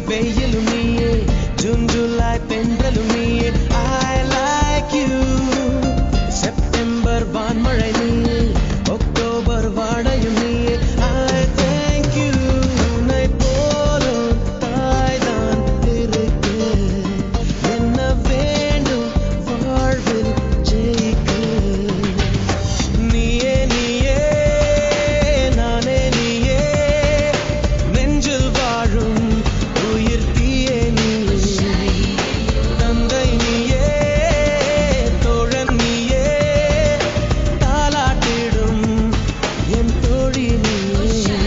வெயிலும் நீயே, June July தென்றலும் நீயே. I like you. செப்டம்பர் வான்மழை நீயே, அக்டோபர் வாடையும் நீயே. I thank you. உன்னை போலும் தாய்தான் இருக்கு, என்ன வேண்டும் வாழ்வில் ஜெயிக்க. நீயே நீயே நானே நீயே, நெஞ்சில் வாழும் உயிர் தீயே நீயே. தந்தை நீயே, தோழன் நீயே, தாலாட்டிடும் என் தோழி நீயே.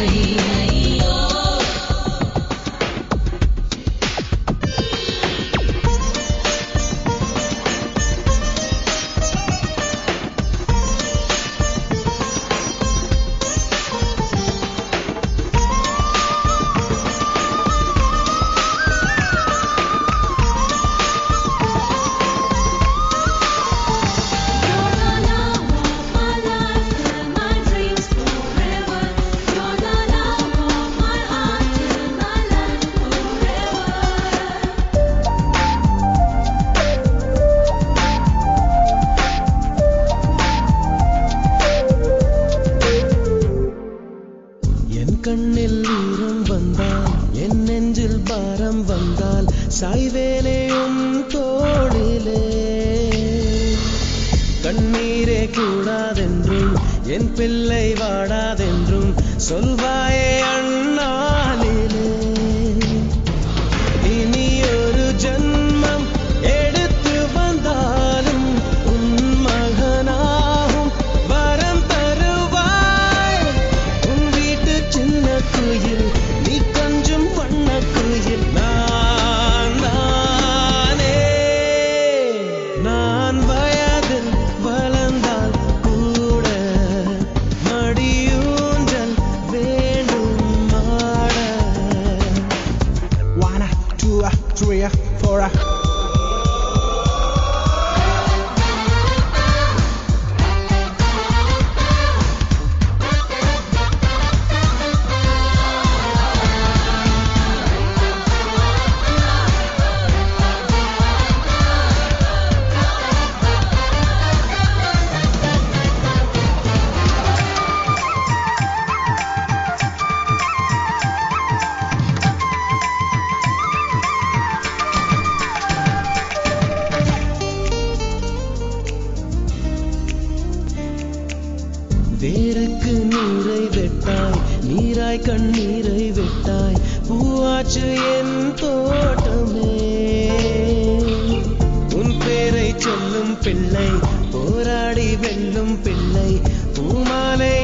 என் கண்ணில் ஈரம் வந்தால், என் நெஞ்சில் பாரம் வந்தால், சாய்வேனே உன் தோளிலே. கண்ணீரே கூடாதென்றும், என் பிள்ளை வாடாதென்றும் சொல்வாயே அண்ணாலிலே. இனி ஒரு ஜன்மம் எடுத்து வந்தாலும் உன் மகனாகும் வரம் தருவாய். உன் வீட்டு சின்ன குயில், நீ கொஞ்சம் வண்ண குயில். நான் நானே, நான் வயதில் வளர்ந்தால் கூட மடியூஞ்சல் வேண்டும் ஆட. 1, 2, 3, 4. வேருக்கு நீரை வெட்டாய், நீராய் கண்ணீரை வெட்டாய், பூவாச்சு என் தோட்டமே. உன் பேரை சொல்லும் பிள்ளை, போராடி வெல்லும் பிள்ளை, பூமாலை